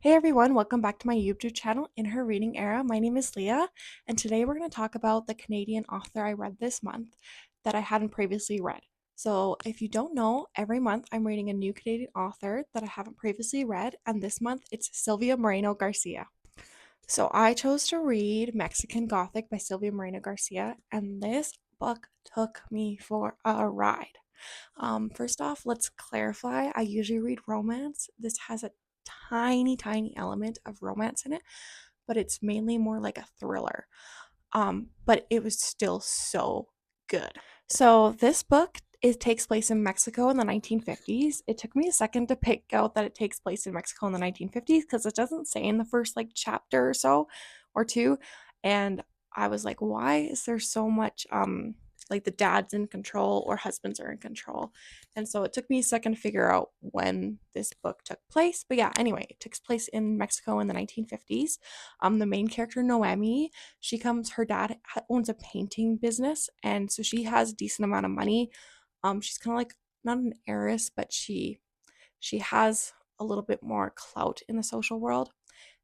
Hey everyone, welcome back to my YouTube channel, In Her Reading Era. My name is Leah, and today we're going to talk about the Canadian author I read this month that I hadn't previously read. So, if you don't know, every month I'm reading a new Canadian author that I haven't previously read, and this month it's Silvia Moreno Garcia. So, I chose to read Mexican Gothic by Silvia Moreno Garcia, and this book took me for a ride. First off, let's clarify. I usually read romance. This has a tiny element of romance in it, but it's mainly more like a thriller. But it was still so good. So this book it takes place in Mexico in the 1950s. It took me a second to pick out that it takes place in Mexico in the 1950s because it doesn't say in the first like chapter or so or two. And I was like, why is there so much like the dad's in control or husbands are in control? And so it took me a second to figure out when this book took place. But yeah, anyway, it takes place in Mexico in the 1950s. The main character Noemi, her dad owns a painting business, and so she has a decent amount of money. She's kind of like not an heiress, but she has a little bit more clout in the social world.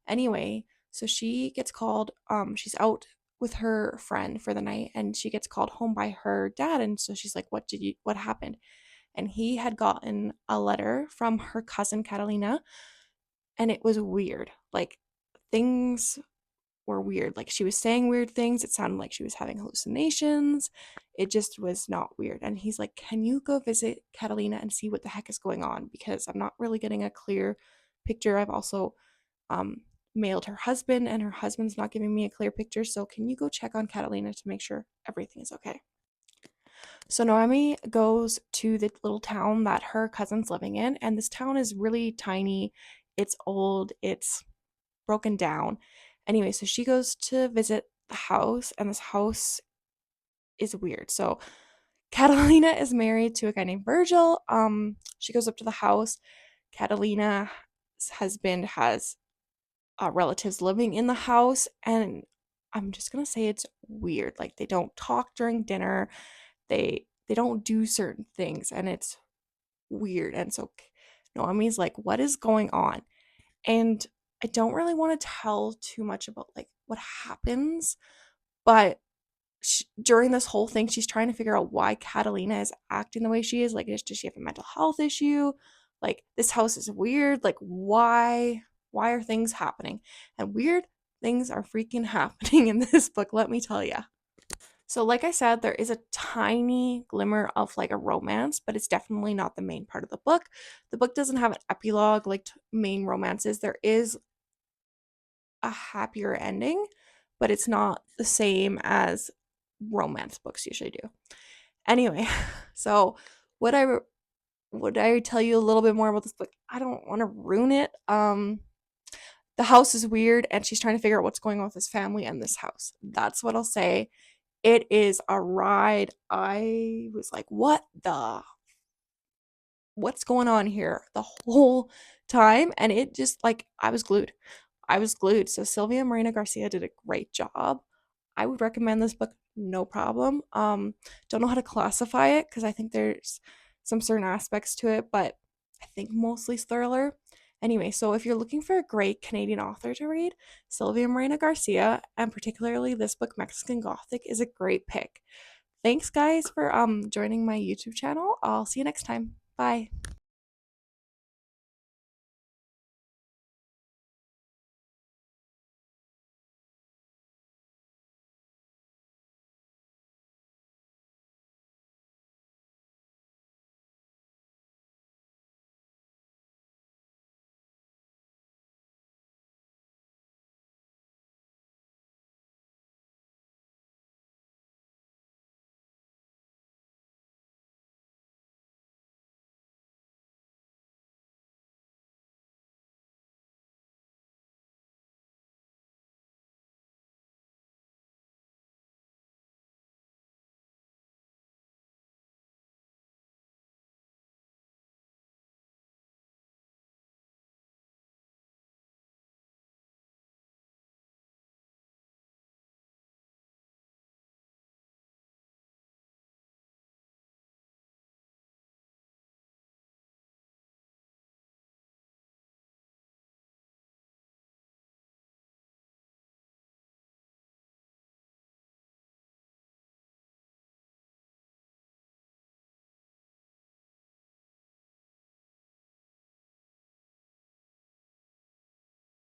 Anyway, so she gets called, she's out with her friend for the night and she gets called home by her dad, and so she's like, what happened? And he had gotten a letter from her cousin Catalina, and it was weird. Like things were weird. Like she was saying weird things. It sounded like she was having hallucinations. It just was not weird. And he's like, "Can you go visit Catalina and see what the heck is going on? Because I'm not really getting a clear picture. I've also um, mailed her husband, and her husband's not giving me a clear picture. So can you go check on Catalina to make sure everything is okay?" So Noemi goes to the little town that her cousin's living in, and this town is really tiny. It's old. It's broken down. Anyway, so she goes to visit the house, and this house is weird. So Catalina is married to a guy named Virgil. She goes up to the house. Catalina's husband has relatives living in the house, and I'm just gonna say it's weird. Like they don't talk during dinner. They don't do certain things, and it's weird. And so Noemi's like, "What is going on?" And I don't really want to tell too much about like what happens, but during this whole thing, she's trying to figure out why Catalina is acting the way she is. Like, does she have a mental health issue? Like, this house is weird. Like, why? Why are things happening? And weird things are freaking happening in this book. Let me tell you. So, like I said, there is a tiny glimmer of like a romance, but it's definitely not the main part of the book. The book doesn't have an epilogue like main romances. There is a happier ending, but it's not the same as romance books usually do. Anyway, so would I would I tell you a little bit more about this book? I don't want to ruin it. The house is weird, and she's trying to figure out what's going on with this family and this house. That's what I'll say. It is a ride. I was like, what's going on here the whole time? And it just like I was glued. I was glued. So Silvia Moreno Garcia did a great job. I would recommend this book, no problem. Don't know how to classify it because I think there's some certain aspects to it, but I think mostly thriller. Anyway, so if you're looking for a great Canadian author to read, Silvia Moreno Garcia, and particularly this book, Mexican Gothic, is a great pick. Thanks, guys, for joining my YouTube channel. I'll see you next time. Bye.